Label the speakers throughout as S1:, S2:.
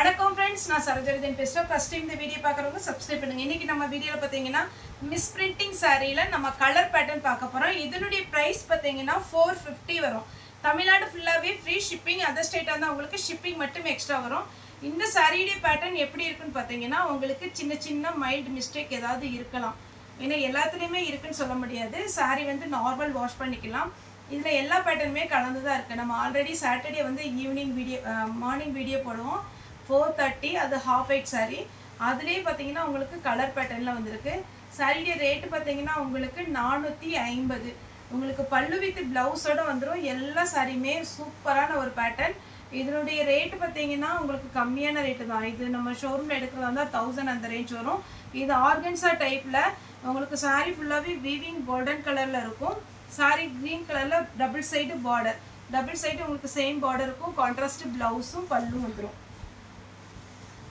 S1: வணக்கம் फ्रेंड्स நான் சரோஜரிதன் பேசுறேன் ஃபர்ஸ்ட் டைம் இந்த வீடியோ பார்க்கறவங்க சப்ஸ்கிரைப் பண்ணுங்க இன்னைக்கு நம்ம வீடியோல பாத்தீங்கன்னா மிஸ் பிரிண்டிங் சாரில நம்ம கலர் பேட்டர்ன் பார்க்க போறோம் இதனுடைய பிரைஸ் பாத்தீங்கன்னா 450 வரும் தமிழ்நாடு ஃபுல்லாவே ஃப்ரீ ஷிப்பிங் அதர் ஸ்டேட்டா இருந்தா உங்களுக்கு ஷிப்பிங் மட்டும் எக்ஸ்ட்ரா வரும் இந்த சாரியோட பேட்டர்ன் எப்படி இருக்குன்னு பாத்தீங்கன்னா உங்களுக்கு சின்ன சின்ன மைல்ட் மிஸ்டேக் ஏதாவது இருக்கலாம் ஏன்னா எல்லாத்துலயுமே இருக்குன்னு சொல்ல முடியாது சாரி வந்து நார்மல் வாஷ் பண்ணிக்கலாம் இதுல எல்லா பேட்டர்னுமே கலந்துதான் இருக்கு நம்ம ஆல்ரெடி சாட்டர்டே வந்து ஈவினிங் வீடியோ மார்னிங் வீடியோ போடுவோம் 430 அது half weight saree அதுலயே பாத்தீங்கன்னா உங்களுக்கு கலர் பேட்டர்ன்ல வந்திருக்கு சாரியோட ரேட் பாத்தீங்கன்னா உங்களுக்கு 450 உங்களுக்கு பல்லு வித் ப்лауஸோட வந்துரும் எல்லா சாரியுமே சூப்பரான ஒரு பேட்டர்ன் இதனுடைய ரேட் பாத்தீங்கன்னா உங்களுக்கு கம்மியான ரேட் தான் இது நம்ம ஷோரூம்ல எடுக்கிறதா இருந்தா 1000 அந்த ரேஞ்ச் வரும் இது ஆர்கன்சா டைப்ல உங்களுக்கு saree ஃபுல்லாவே வீவிங் கோல்டன் கலர்ல இருக்கும் saree green கலர்ல double side border double side உங்களுக்கு சேம் border இருக்கும் கான்ட்ராஸ்ட் ப்лауஸும் பல்லும் வந்துரும்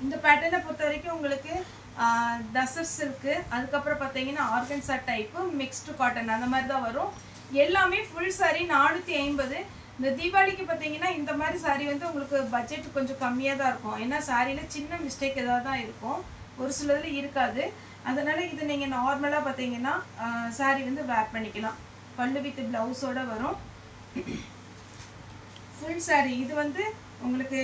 S1: இந்த பேட்டர்னை பொறுத்த வரைக்கும் உங்களுக்கு டசர் சில்க் அதுக்கு அப்புறம் பாத்தீங்கன்னா ஆர்கன்சா டைப் மிக்ஸ்டு காட்டன் அந்த மாதிரி தான் வரும் எல்லாமே ஃபுல் saree 450 இந்த தீபாவளிக்கு பாத்தீங்கன்னா இந்த மாதிரி saree வந்து உங்களுக்கு பட்ஜெட் கொஞ்சம் கம்மியா தான் இருக்கும் ஏன்னா சாரியில சின்ன மிஸ்டேக் ஏதாவது தான் இருக்கும் ஒரு சிலதுல இருக்காது அதனால இது நீங்க நார்மலா பாத்தீங்கன்னா saree வந்து வேர் பண்ணிக்கலாம் பல்லு வித் ப்лауஸோட வரும் ஃபுல் saree இது வந்து உங்களுக்கு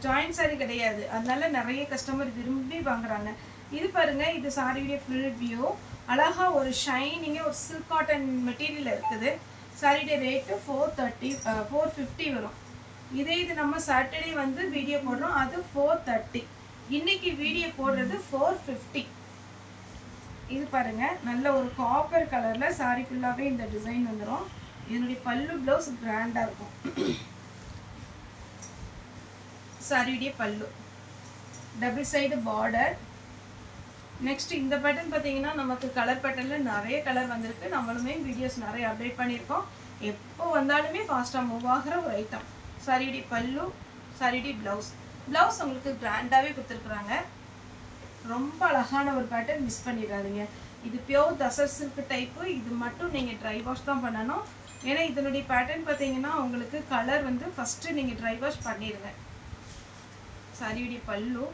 S1: ஜாயின்ட் saree கிடையாது அதனால நிறைய கஸ்டமர் விரும்பி வாங்குறாங்க இது பாருங்க இது சாரியோட ஃபுல் வியூ அழகா ஒரு ஷைனிங் ஒரு சில்க் காட்டன் மெட்டீரியல் இருக்குது சாரியோட ரேட் 450 வரும் இதே இது நம்ம சாட்டர்டே வந்து வீடியோ போடுறோம் அது 430 இன்னைக்கு வீடியோ போடுறது 450 இது பாருங்க நல்ல ஒரு காப்பர் கலர்ல சாரி ஃபுல்லாவே இந்த டிசைன் வந்துரும் இதனுடைய பல்லு ப்лауஸ் கிராண்டா இருக்கும் சாரியோட பல்லு டபுள் சைடு border நெக்ஸ்ட் இந்த பேட்டர்ன் பாத்தீங்கன்னா நமக்கு கலர் பேட்டர்ன்ல நிறைய கலர் வந்திருக்கு நம்மளுமே வீடியோஸ் நிறைய அப்டேட் பண்ணிருக்கோம் எப்போ வந்தாலுமே ஃபாஸ்டா மூவ் ஆகுற ஒரு ஐட்டம் சாரியோட பல்லு சாரியோட ப்лауஸ் உங்களுக்கு கிராண்டாவே கொடுத்திருக்காங்க ரொம்ப அழகான ஒரு பேட்டர்ன் மிஸ் பண்ணிடாதீங்க இது பியூர் டசர் சில்க் டைப் இது மட்டும் நீங்க ட்ரை வாஷ் தான் பண்ணனும் ஏன்னா இதனுடைய பேட்டர்ன் பாத்தீங்கன்னா உங்களுக்கு கலர் வந்து ஃபர்ஸ்ட் நீங்க ட்ரை வாஷ் பண்ணிடுங்க சாரியோட பல்லு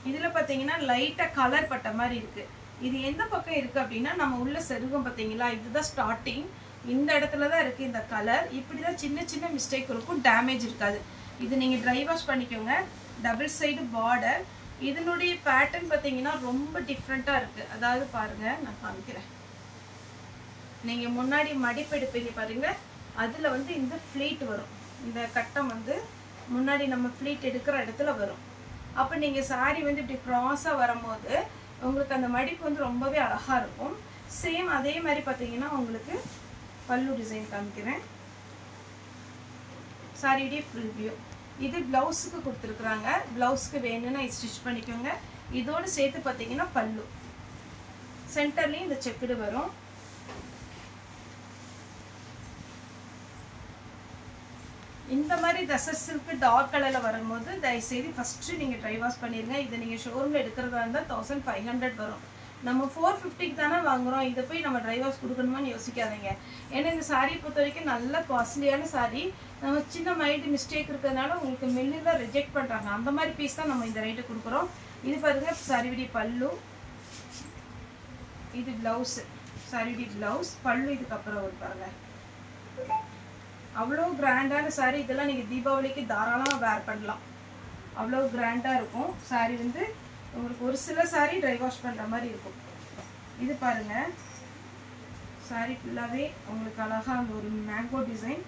S1: இதுல பாத்தீங்கன்னா லைட்டா கலர் பட்ட மாதிரி இருக்கு இது எந்த பக்கம் இருக்கு அப்படின்னா நம்ம உள்ள செருகம் பாத்தீங்களா இதுதான் ஸ்டார்டிங் இந்த இடத்துல தான் இருக்கு இந்த கலர் இப்படி தான் சின்ன சின்ன மிஸ்டேக் இருக்கும் டேமேஜ் இருக்காது இது நீங்க ட்ரை வாஷ் பண்ணிக்கோங்க டபுள் சைடு border இதனுடைய பேட்டர்ன் பாத்தீங்கன்னா ரொம்ப டிஃபரண்டா இருக்கு அதாவது பாருங்க நான் காமிக்கிறேன் நீங்க முன்னாடி மடிப்பு எடுப்பீங்க பாருங்க அதுல வந்து இந்த ஃப்ளீட் வரும் இந்த கட்டம் வந்து முன்னாடி நம்ம ஃப்ளீட் எடுக்கிற இடத்துல வரும் அப்ப நீங்க saree வந்து இப்படி கிராஸா வரும்போது உங்களுக்கு அந்த மடிப்பு வந்து ரொம்பவே அழகா இருக்கும் சேம் அதே மாதிரி பாத்தீங்கன்னா உங்களுக்கு பல்லு டிசைன் காமிக்கிறேன் சாரியோட ஃபுல் வியூ இது ப்лауஸ்க்கு கொடுத்திருக்காங்க ப்лауஸ்க்கு வேணும்னா ஸ்டிட்ச் பண்ணிக்கோங்க இதோட சேர்த்து பாத்தீங்கன்னா பல்லு சென்டர்லயே இந்த செக்குடு வரும் இந்த மாதிரி டசர் சில்க் டார்க் கலர்ல வரும்போது தயவு செய்து ஃபர்ஸ்ட் நீங்க ட்ரை வாஷ் பண்ணிருங்க இது நீங்க ஷோரூம்ல எடுக்கிறதா இருந்தா 1500 வரும் நம்ம 450 க்கு தான வாங்குறோம் இத போய் நம்ம ட்ரை வாஷ் கொடுக்கணும்னு யோசிக்காதீங்க ஏன்னா இந்த saree பொறுத்த வரைக்கும் நல்ல காஸ்ட்லியான saree நம்ம சின்ன மைல்ட் மிஸ்டேக் இருக்கிறதுனால உங்களுக்கு மில்லுல ரிஜெக்ட் பண்றாங்க அந்த மாதிரி பீஸ் தான் நம்ம இந்த ரேட் கொடுக்குறோம் இது பாருங்க சாரியோட பல்லு இது ப்лауஸ் சாரியோட ப்лауஸ் பல்லு இதுக்கு அப்புறம் ஒரு பாருங்க அவ்வளவு கிராண்டான saree இதெல்லாம் நீங்க தீபாவளிக்கு தாராளமா வேர் பண்ணலாம் அவ்வளவு கிராண்டா இருக்கும் saree வந்து உங்களுக்கு ஒரு சில saree ட்ரை வாஷ் பண்ற மாதிரி இருக்கும் இது பாருங்க saree ஃபுல்லாவே உங்களுக்கு அழகா ஒரு மேங்கோ டிசைன்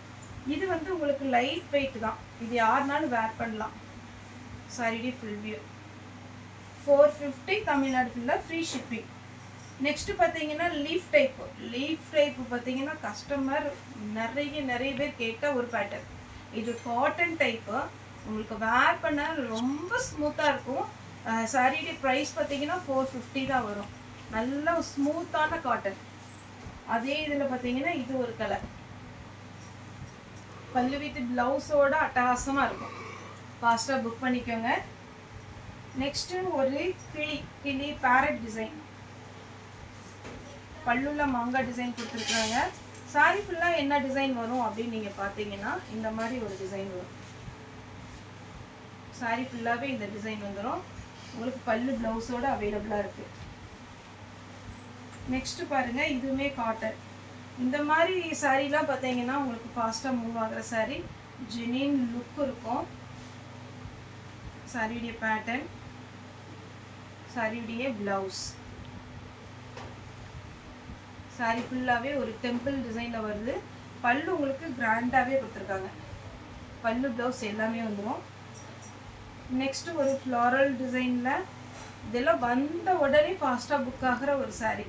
S1: இது வந்து உங்களுக்கு லைட் வெயிட் தான் இது யாருனாலும் வேர் பண்ணலாம் saree ஃபுல் வியூ 450 தமிழ்நாடு ஃபுல்லா ஃப்ரீ ஷிப்பிங் நெக்ஸ்ட் பாத்தீங்கன்னா லீஃப் டைப் பாத்தீங்கன்னா கஸ்டமர் நிறைய பேர் கேட்ட ஒரு பேட்டர்ன் இது காட்டன் டைப் உங்களுக்கு வேர் பண்ண ரொம்ப ஸ்மூத்தா இருக்கும் சாரியோட பிரைஸ் பாத்தீங்கன்னா 450 தான் வரும் நல்ல ஸ்மூத்தான காட்டன் அதே இதுல பாத்தீங்கன்னா இது ஒரு கலர் பல்லு வித் ப்лауஸோட அட்டகாசமா இருக்கும் ஃபாஸ்டா புக் பண்ணிக்கோங்க நெக்ஸ்ட் ஒரு கிளி பேரட் டிசைன் பல்லுல மாங்கா டிசைன் கொடுத்திருக்காங்க சாரி ஃபுல்லாக என்ன டிசைன் வரும் அப்படின்னு நீங்கள் பார்த்தீங்கன்னா இந்த மாதிரி ஒரு டிசைன் வரும். சாரி ஃபுல்லாகவே இந்த டிசைன் வந்துடும். உங்களுக்கு பல்லு ப்ளவுஸோடு அவைலபிளாக இருக்குது. நெக்ஸ்ட்டு பாருங்கள், இதுவுமே காட்டன். இந்த மாதிரி சாரீலாம் பார்த்தீங்கன்னா உங்களுக்கு ஃபாஸ்ட்டாக மூவ் ஆகிற சாரீ. ஜெனின் லுக் இருக்கும். சாரியுடைய பேட்டர்ன், சாரியுடைய ப்ளவுஸ். சாரி ஃபுல்லாகவே ஒரு டெம்பிள் டிசைனில் வருது. பல்லு உங்களுக்கு கிராண்டாகவே கொடுத்துருக்காங்க. பல்லு ப்ளவுஸ் எல்லாமே வந்துடும். நெக்ஸ்ட்டு ஒரு ஃப்ளாரல் டிசைனில். இதெல்லாம் வந்த உடனே ஃபாஸ்ட்டாக புக் ஆகிற ஒரு சாரீ.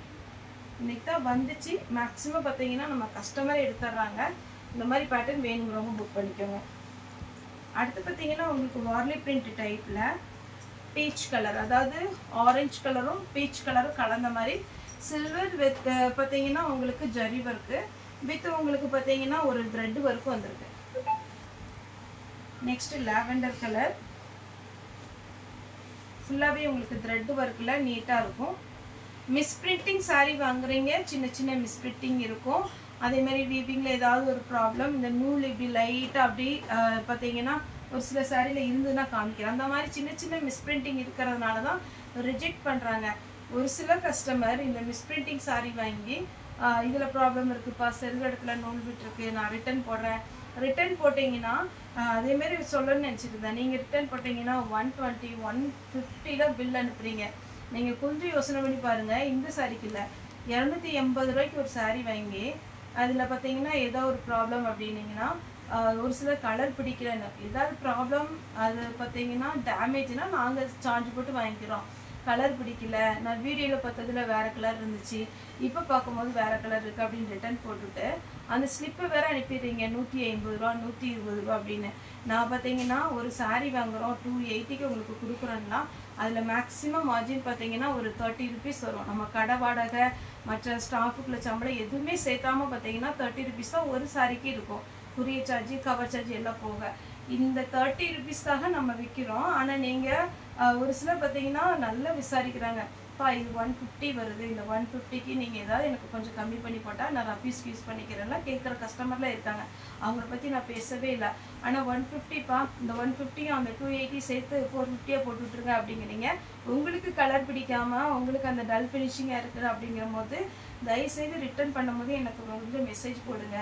S1: இன்றைக்கி தான் வந்துச்சு. மேக்ஸிமம் பார்த்தீங்கன்னா நம்ம கஸ்டமர் எடுத்துடுறாங்க. இந்த மாதிரி பேட்டர்ன் வேணுங்கிறவங்க புக் பண்ணிக்கோங்க. அடுத்து பார்த்தீங்கன்னா உங்களுக்கு வார்லி பிரிண்ட் டைப்பில் பீச் கலர், அதாவது ஆரஞ்சு கலரும் பீச் கலரும் கலந்த மாதிரி சில்வர் வித் பார்த்தீங்கன்னா உங்களுக்கு ஜரி ஒர்க்கு வித் உங்களுக்கு பார்த்தீங்கன்னா ஒரு த்ரெட் ஒர்க்கு வந்திருக்கு. Next lavender colour. ஃபுல்லாகவே உங்களுக்கு த்ரெட் ஒர்க்கில் நீட்டாக இருக்கும். மிஸ்பிரிண்டிங் சாரீ வாங்குறீங்க, சின்ன சின்ன மிஸ்பிரிண்டிங் இருக்கும். அதே மாதிரி வீவிங்கில் ஏதாவது ஒரு ப்ராப்ளம், இந்த நூல் இப்படி லைட்டாக அப்படி பார்த்தீங்கன்னா ஒரு சில சாரியில் இருந்துன்னா காமிக்கிறேன். அந்த மாதிரி சின்ன சின்ன மிஸ்பிரிண்டிங் இருக்கிறதுனால தான் ரிஜெக்ட் பண்ணுறாங்க. ஒரு சில கஸ்டமர் இந்த மிஸ்பிரிண்டிங் சாரீ வாங்கி இதில் ப்ராப்ளம் இருக்குப்பா, செல்வ இடத்துல நூல் விட்டுருக்கு, நான் ரிட்டன் போடுறேன். ரிட்டன் போட்டிங்கன்னா அதேமாரி சொல்லணும்னு நினச்சிருந்தேன். நீங்கள் ரிட்டன் போட்டிங்கன்னா 120 150 பில் அனுப்புகிறீங்க. நீங்கள் கொஞ்சம் யோசனை பண்ணி பாருங்கள். இந்த சாரிக்கு இல்லை, 280 ரூபாய்க்கு ஒரு சாரீ வாங்கி அதில் பார்த்தீங்கன்னா ஏதோ ஒரு ப்ராப்ளம் அப்படின்னீங்கன்னா ஒரு சில கலர் பிடிக்கலன்னு ஏதாவது ப்ராப்ளம், அது பார்த்தீங்கன்னா டேமேஜ்னால் நாங்கள் சார்ஜ் போட்டு வாங்கிக்கிறோம். கலர் பிடிக்கல, நான் வீடியோவில் பார்த்ததில் வேறு கலர் இருந்துச்சு, இப்போ பார்க்கும்போது வேறு கலர் இருக்குது அப்படின்னு ரிட்டன் போட்டுவிட்டு அந்த ஸ்லிப்பை வேறு அனுப்பிடுறீங்க 150 ரூபா 120 ரூபா அப்படின்னு. நான் பார்த்தீங்கன்னா ஒரு சாரீ வாங்குகிறோம் 280க்கு உங்களுக்கு கொடுக்குறோன்னா அதில் மேக்ஸிமம் மார்ஜின் பார்த்தீங்கன்னா ஒரு 30 ருபீஸ் வரும். நம்ம கடை வாடகை மற்ற ஸ்டாஃபுக்குள்ள சம்பளம் எதுவுமே சேர்த்தாமல் பார்த்தீங்கன்னா 30 ருபீஸ் தான் ஒரு சாரிக்கு இருக்கும். குரியர் சார்ஜ், கவர் சார்ஜ் எல்லாம் போக இந்த 30 ருபீஸ்க்காக நம்ம விற்கிறோம். ஆனால் நீங்கள் ஒரு சிலர் பார்த்தீங்கன்னா நல்லா விசாரிக்கிறாங்க, பா இது 150 வருது, இந்த 150க்கு நீங்கள் ஏதாவது எனக்கு கொஞ்சம் கம்மி பண்ணி போட்டால் நான் ரப்பீஸ் யூஸ் பண்ணிக்கிறேன்லாம் கேட்குற கஸ்டமர்லாம் இருக்காங்க. அவங்கள பற்றி நான் பேசவே இல்லை. ஆனால் 150பா, இந்த 150 அந்த 280 சேர்த்து 450 போட்டுவிட்ருங்க அப்படிங்கிறீங்க. உங்களுக்கு கலர் பிடிக்காமல் உங்களுக்கு அந்த டல் ஃபினிஷிங்காக இருக்குது அப்படிங்கிற போது தயவுசெய்து ரிட்டர்ன் பண்ணும்போது எனக்கு கொஞ்சம் மெசேஜ் போடுங்க.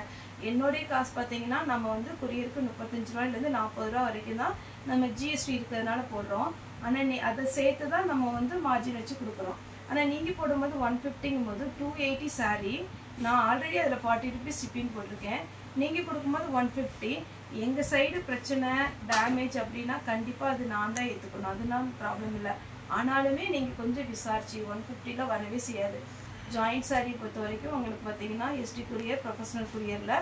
S1: என்னுடைய காசு பார்த்தீங்கன்னா நம்ம வந்து குரியருக்கு 35 ரூபாயிலேருந்து 40 ரூபா வரைக்கும் தான் நம்ம ஜிஎஸ்டி இருக்கிறதுனால போடுறோம். ஆனால் அதை சேர்த்து தான் நம்ம வந்து மார்ஜின் வச்சு கொடுக்குறோம். ஆனால் நீங்கள் போடும்போது 150ங்கும் போது 280 சாரீ நான் ஆல்ரெடி அதில் 40 ருபீஸ் ஷிப்பிங் போட்டிருக்கேன். நீங்கள் கொடுக்கும்போது 150. எங்கள் சைடு பிரச்சனை டேமேஜ் அப்படின்னா கண்டிப்பாக அது நான் தான் ஏற்றுக்கணும், அதனால ப்ராப்ளம் இல்லை. ஆனாலுமே நீங்கள் கொஞ்சம் விசாரிச்சு 150ல் வரவே செய்யாது. ஜாயிண்ட் சாரீ பொறுத்த வரைக்கும் உங்களுக்கு பார்த்தீங்கன்னா எஸ்டி குரியர், ப்ரொஃபஷனல் குரியரில்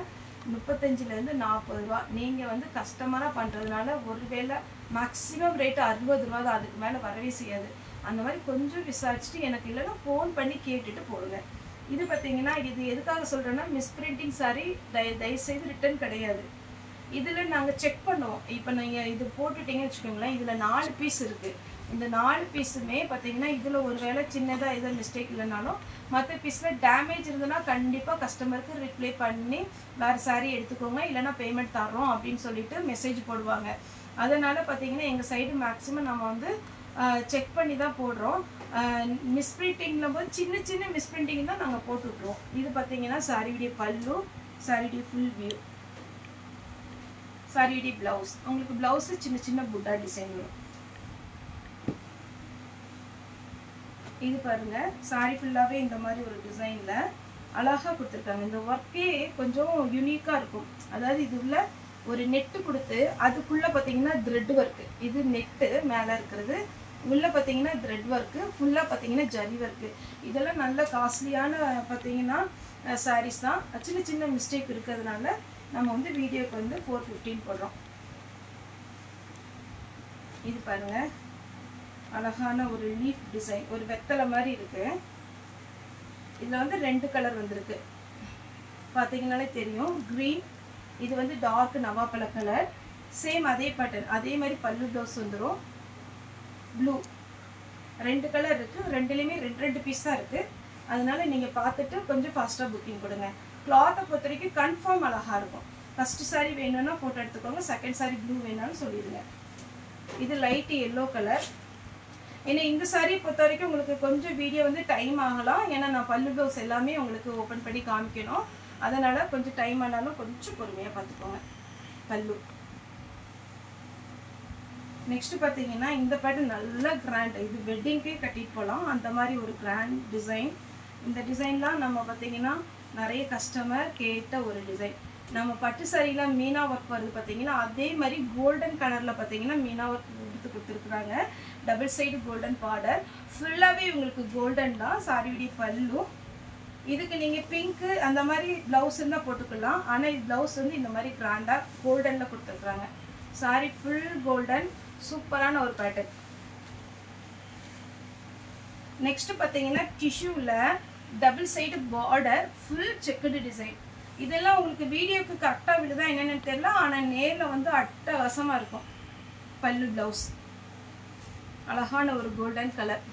S1: 35லேருந்து 40 ரூபா. நீங்கள் வந்து கஸ்டமராக பண்ணுறதுனால ஒருவேளை மேக்ஸிமம் ரேட்டு 60 ரூபா தான், அதுக்கு மேலே வரவே செய்யாது. அந்த மாதிரி கொஞ்சம் விசாரிச்சுட்டு எனக்கு இல்லைன்னா ஃபோன் பண்ணி கேட்டுட்டு போடுங்க. இது பார்த்தீங்கன்னா இது எதுக்காக சொல்கிறேன்னா மிஸ்பிரிண்டிங் சாரீ தயவுசெய்து ரிட்டர்ன் கிடையாது. இதில் நாங்கள் செக் பண்ணுவோம். இப்போ நீங்கள் இது போட்டுட்டிங்கன்னு வச்சுக்கோங்களேன், இதில் 4 பீஸ் இருக்குது. இந்த 4 பீஸுமே பார்த்தீங்கன்னா இதில் ஒரு வேளை சின்னதாக எதுவும் மிஸ்டேக் இல்லைனாலும் மற்ற பீஸில் டேமேஜ் இருந்ததுன்னா கண்டிப்பாக கஸ்டமருக்கு ரிப்ளை பண்ணி வேறு சாரீ எடுத்துக்கோங்க, இல்லைனா பேமெண்ட் தர்றோம் அப்படின்னு சொல்லிட்டு மெசேஜ் போடுவாங்க. அதனால் பார்த்தீங்கன்னா எங்கள் சைடு மேக்ஸிமம் நம்ம வந்து செக் பண்ணி தான் போடுறோம். மிஸ்பிரிண்டிங்கில் போது சின்ன சின்ன மிஸ்பிரிண்டிங் தான் நாங்கள் போட்டுவிட்ருவோம். இது பார்த்தீங்கன்னா சாரியுடைய பல்லு, சாரியுடைய ஃபுல் வியூ, சாரியுடைய ப்ளவுஸ். உங்களுக்கு ப்ளவுஸு சின்ன சின்ன புட்டா டிசைன் வரும். இது பாருங்கள், சாரி ஃபுல்லாகவே இந்த மாதிரி ஒரு டிசைனில் அழகாக கொடுத்துருக்காங்க. இந்த ஒர்க்கே கொஞ்சம் யூனிக்காக இருக்கும். அதாவது இது உள்ள ஒரு நெட்டு கொடுத்து அதுக்குள்ளே பார்த்தீங்கன்னா த்ரெட் ஒர்க்கு, இது நெட்டு மேலே இருக்கிறது, உள்ளே பார்த்தீங்கன்னா த்ரெட் ஒர்க்கு, ஃபுல்லாக பார்த்தீங்கன்னா ஜரி ஒர்க்கு. இதெல்லாம் நல்ல காஸ்ட்லியான பார்த்தீங்கன்னா சாரீஸ் தான். சின்ன சின்ன மிஸ்டேக் இருக்கிறதுனால நம்ம வந்து வீடியோக்கு வந்து 415 போடுறோம். இது பாருங்கள், அழகான ஒரு லீஃப் டிசைன், ஒரு வெத்தலை மாதிரி இருக்குது. இதில் வந்து 2 கலர் வந்திருக்கு, பார்த்தீங்கன்னாலே தெரியும். க்ரீன், இது வந்து டார்க் நவாப்பழ கலர். சேம் அதே பேட்டர்ன், அதே மாதிரி பல்லு ப்ளவுஸ் வந்துடும். ப்ளூ, 2 கலர் இருக்குது. ரெண்டுலேயுமே 2 பீஸ் தான் இருக்குது. அதனால் நீங்கள் பார்த்துட்டு கொஞ்சம் ஃபாஸ்ட்டாக புக்கிங் கொடுங்க. கிளாத்தை பொறுத்த வரைக்கும் கன்ஃபார்ம் அழகாக இருக்கும். ஃபஸ்ட்டு சாரீ வேணும்னா ஃபோட்டோ எடுத்துக்கோங்க, செகண்ட் சாரீ ப்ளூ வேணும்னு சொல்லிடுங்க. இது லைட்டு எல்லோ கலர். ஏன்னா இந்த சாரியை பொறுத்த வரைக்கும் உங்களுக்கு கொஞ்சம் வீடியோ வந்து டைம் ஆகலாம். ஏன்னா நான் பல்லு ப்ளவுஸ் எல்லாமே உங்களுக்கு ஓப்பன் பண்ணி காமிக்கணும். அதனால் கொஞ்சம் டைம் ஆனாலும் கொஞ்சம் பொறுமையாக பார்த்துக்கோங்க. பல்லு நெக்ஸ்ட் பார்த்தீங்கன்னா இந்த பேட்டர்ன் நல்ல கிராண்ட். இது வெட்டிங்க்கே கட்டிட்டு போகலாம், அந்த மாதிரி ஒரு கிராண்ட் டிசைன். இந்த டிசைன்லாம் நம்ம பார்த்தீங்கன்னா நிறைய கஸ்டமர் கேட்ட ஒரு டிசைன். நம்ம பட்டு சாரியில் மீனா ஒர்க் வருது பார்த்தீங்கன்னா அதே மாதிரி கோல்டன் கலரில் பார்த்தீங்கன்னா மீனா ஒர்க் எடுத்து கொடுத்துருக்குறாங்க. டபுள் சைடு கோல்டன் பார்டர், ஃபுல்லாகவே உங்களுக்கு கோல்டன் தான். சாரியுடைய பல்லு. இதுக்கு நீங்கள் பிங்க்கு அந்த மாதிரி ப்ளவுஸ் இருந்தால் போட்டுக்கலாம். ஆனால் இது ப்ளவுஸ் வந்து இந்த மாதிரி கிராண்டாக கோல்டனில் கொடுத்துருக்குறாங்க. சாரி ஃபுல் கோல்டன், சூப்பரான ஒரு பேட்டர்ன். நெக்ஸ்ட் பார்த்தீங்கன்னா டிஷ்யூவில் double side border, full checked design. இதெல்லாம் உங்களுக்கு வீடியோக்கு கரெக்டாக விழுதா என்னென்னு தெரியல, ஆனால் நேரில் வந்து அட்டகாசமாக இருக்கும். பல்லு ப்ளவுஸ் அழகான ஒரு கோல்டன் கலர்.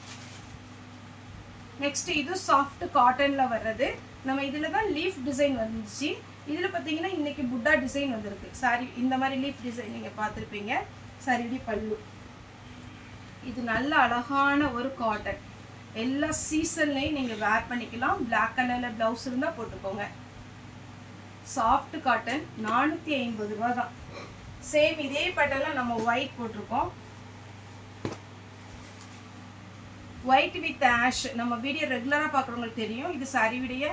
S1: நெக்ஸ்ட் இது சாஃப்ட் காட்டனில் வர்றது. நம்ம இதில் தான் லீஃப் டிசைன் வந்துச்சு. இதில் பார்த்தீங்கன்னா இன்றைக்கி புட்டா டிசைன் வந்திருக்கு. சாரி இந்த மாதிரி லீஃப் டிசைன் நீங்கள் பார்த்துருப்பீங்க. சாரியுடைய பல்லு. இது நல்ல அழகான ஒரு காட்டன். எல்லா சீசன்லையும் நீங்கள் வேர் பண்ணிக்கலாம். பிளாக் கலரில் ப்ளவுஸ் இருந்தால் போட்டுக்கோங்க. சாஃப்ட் காட்டன் 450 ரூபா தான். சேம் இதே பேட்டர்னில் நம்ம ஒயிட் போட்டிருக்கோம். ஒயிட் வித் ஆஷ் நம்ம வீடியோ ரெகுலராக பார்க்குறவங்களுக்கு தெரியும். இது சாரியுடைய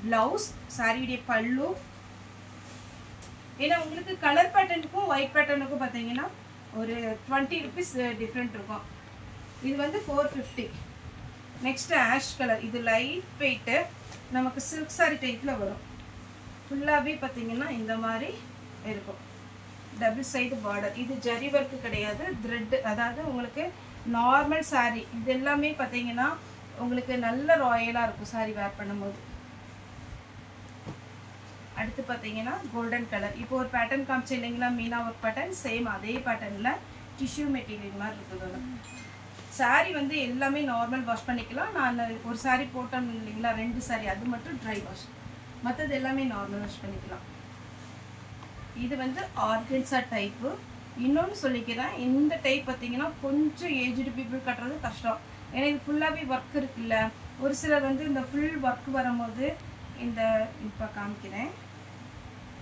S1: ப்ளவுஸ், சாரியுடைய பல்லு. ஏன்னா உங்களுக்கு கலர் பேட்டர்னுக்கும் ஒயிட் பேட்டர்னுக்கும் பார்த்தீங்கன்னா ஒரு 20 rupees டிஃப்ரெண்ட் இருக்கும். இது வந்து 450. Next ash colour. இது லைட் வெயிட்டு, நமக்கு சில்க் சாரி டைப்பில் வரும். ஃபுல்லாகவே பார்த்தீங்கன்னா இந்த மாதிரி இருக்கும். Double side border. இது ஜரி ஒர்க்கு கிடையாது, த்ரெட். அதாவது உங்களுக்கு நார்மல் சாரீ இது எல்லாமே பார்த்தீங்கன்னா உங்களுக்கு நல்ல ராயலாக இருக்கும் சாரீ வேர் பண்ணும்போது. அடுத்து பார்த்தீங்கன்னா கோல்டன் கலர். இப்போ ஒரு பேட்டர்ன் காமிச்சு இல்லைங்களா, மீனா ஒர்க் பேட்டர்ன். சேம் அதே பேட்டர்னில் டிஷ்யூ மெட்டீரியல் மாதிரி இருக்குது. சாரீ வந்து எல்லாமே நார்மல் வாஷ் பண்ணிக்கலாம். நான் ஒரு சாரீ போட்டோம் இல்லைங்களா, 2 சாரீ, அது மட்டும் ட்ரை வாஷ், மற்றது எல்லாமே நார்மல் வாஷ் பண்ணிக்கலாம். இது வந்து ஆர்கன்ஸா டைப்பு. இன்னொன்று சொல்லிக்கிறேன், இந்த டைப் பார்த்தீங்கன்னா கொஞ்சம் ஏஜ்டு பீப்புள் கட்டுறது கஷ்டம். ஏன்னா இது ஃபுல்லாகவே ஒர்க் இருக்குல்ல. ஒரு சிலர் வந்து இந்த ஃபுல் ஒர்க் வரும்போது இந்த இப்போ காமிக்கிறேன்,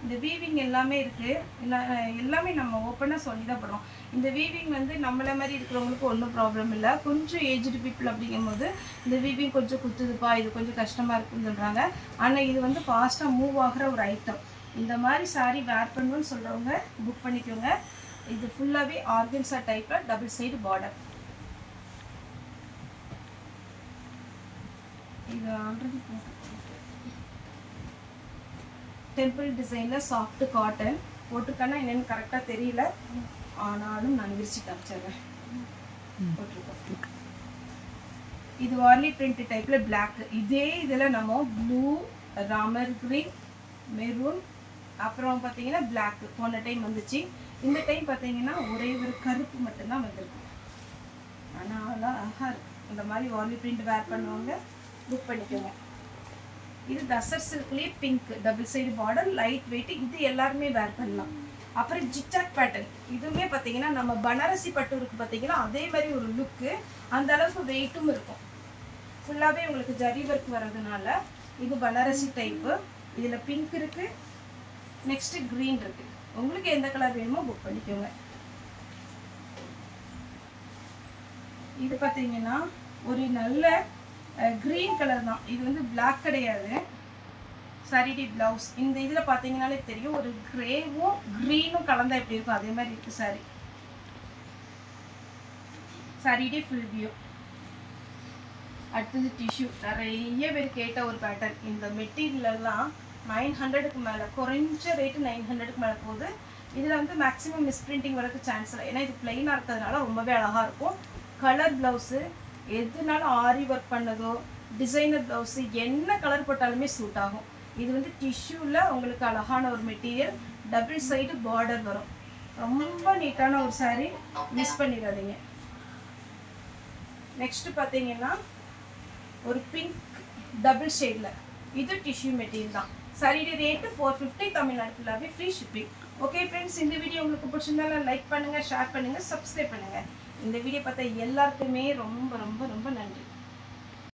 S1: இந்த வீவிங் எல்லாமே இருக்குது. எல்லாமே நம்ம ஓப்பனாக சொல்லி தான் போடுறோம். இந்த வீவிங் வந்து நம்மளை மாதிரி இருக்கிறவங்களுக்கு ஒன்றும் ப்ராப்ளம் இல்லை. கொஞ்சம் ஏஜ்டு பீப்புள் அப்படிங்கும்போது இந்த வீவிங் கொஞ்சம் குத்துதுப்பா, இது கொஞ்சம் கஷ்டமாக இருக்குன்னு சொல்கிறாங்க. ஆனால் இது வந்து ஃபாஸ்ட்டாக மூவ் ஆகிற ஒரு ஐட்டம். இந்த மாதிரி சாரீ வேர் பண்ணணும்னு சொல்கிறவங்க புக் பண்ணிக்கோங்க. இது ஃபுல்லாகவே ஆர்கன்ஸா டைப்பில் டபுள் சைடு பார்டர். இது ஆல்ரெடி டெம்பிள் டிசைனில் சாஃப்ட் காட்டன் போட்டிருக்கேன்னா என்னென்னு கரெக்டாக தெரியல, ஆனாலும் நான் விரிச்சு காமிச்சிடுறேன். போட்டிருக்கோம். இது வார்லி பிரிண்ட் டைப்பில் பிளாக். இதே இதில் நம்ம ப்ளூ, ராமர் கிரீன், மெரூன், அப்புறம் பார்த்தீங்கன்னா பிளாக் போன டைம் வந்துச்சு. இந்த டைம் பார்த்தீங்கன்னா ஒரே ஒரு கருப்பு மட்டும்தான் வந்திருக்கு. ஆனால் அழகாக இருக்குது. இந்த மாதிரி வார்லி பிரிண்ட் வேர் பண்ணுவாங்க, புக் பண்ணிக்கோங்க. இது தசர் சில்க்லேயே pink, double side border, light weight. இது எல்லாருமே வேர் பண்ணலாம். அப்புறம் ஜிக்ஜாக் பேட்டர்ன். இதுவுமே பார்த்தீங்கன்னா நம்ம பனாரசி பட்டு இருக்குது பார்த்தீங்கன்னா அதே மாதிரி ஒரு லுக்கு, அந்த அளவுக்கு வெயிட்டும் இருக்கும். ஃபுல்லாகவே உங்களுக்கு ஜரி ஒர்க் வர்றதுனால இது பனாரசி டைப்பு. இதில் பிங்க் இருக்குது, நெக்ஸ்ட்டு க்ரீன் இருக்குது. உங்களுக்கு எந்த கலர் வேணுமோ புக் பண்ணிக்கோங்க. இது பார்த்தீங்கன்னா ஒரு நல்ல க்ரீன் கலர் தான். இது வந்து பிளாக் கிடையாது. சாரிடி ப்ளவுஸ் இந்த இதில் பார்த்தீங்கன்னாலே தெரியும், ஒரு கிரேவும் க்ரீனும் கலந்தா எப்படி இருக்கும் அதே மாதிரி இருக்குது சாரி. சாரிடி ஃபுல் வியூ. அடுத்தது டிஷ்யூ. நிறைய பேர் கேட்ட ஒரு பேட்டர்ன். இந்த மெட்டீரியல்லாம் 900க்கு மேலே, குறைஞ்ச ரேட்டு 900க்கு மேலே போகுது. இதில் வந்து மேக்ஸிமம் மிஸ்பிரிண்டிங் வரதுக்கு சான்ஸ் இல்லை. ஏன்னா இது பிளெயினாக இருக்கிறதுனால ரொம்பவே அழகாக இருக்கும். கலர் ப்ளவுஸு எதுனாலும் ஆரி ஒர்க் பண்ணதோ டிசைனர் ப்ளவுஸு என்ன கலர் போட்டாலுமே சூட் ஆகும். இது வந்து டிஷ்யூவில் உங்களுக்கு அழகான ஒரு மெட்டீரியல், டபுள் சைடு பார்டர் வரும். ரொம்ப நீட்டான ஒரு சாரீ, மிஸ் பண்ணிடாதீங்க. நெக்ஸ்ட்டு பார்த்தீங்கன்னா ஒரு பிங்க் டபுள் ஷேடில், இது டிஷ்யூ மெட்டீரியல் தான். சாரியோட ரேட்டு 450 தமிழ்நாடு ஃபுல்லாகவே ஃப்ரீ ஷிப்பிங். ஓகே ஃப்ரெண்ட்ஸ், இந்த வீடியோ உங்களுக்கு பிடிச்சிருந்தாலும் லைக் பண்ணுங்கள், ஷேர் பண்ணுங்கள், சப்ஸ்கிரைப் பண்ணுங்கள். இந்த வீடியோ பார்த்தா எல்லாருக்குமே ரொம்ப ரொம்ப ரொம்ப நன்றி.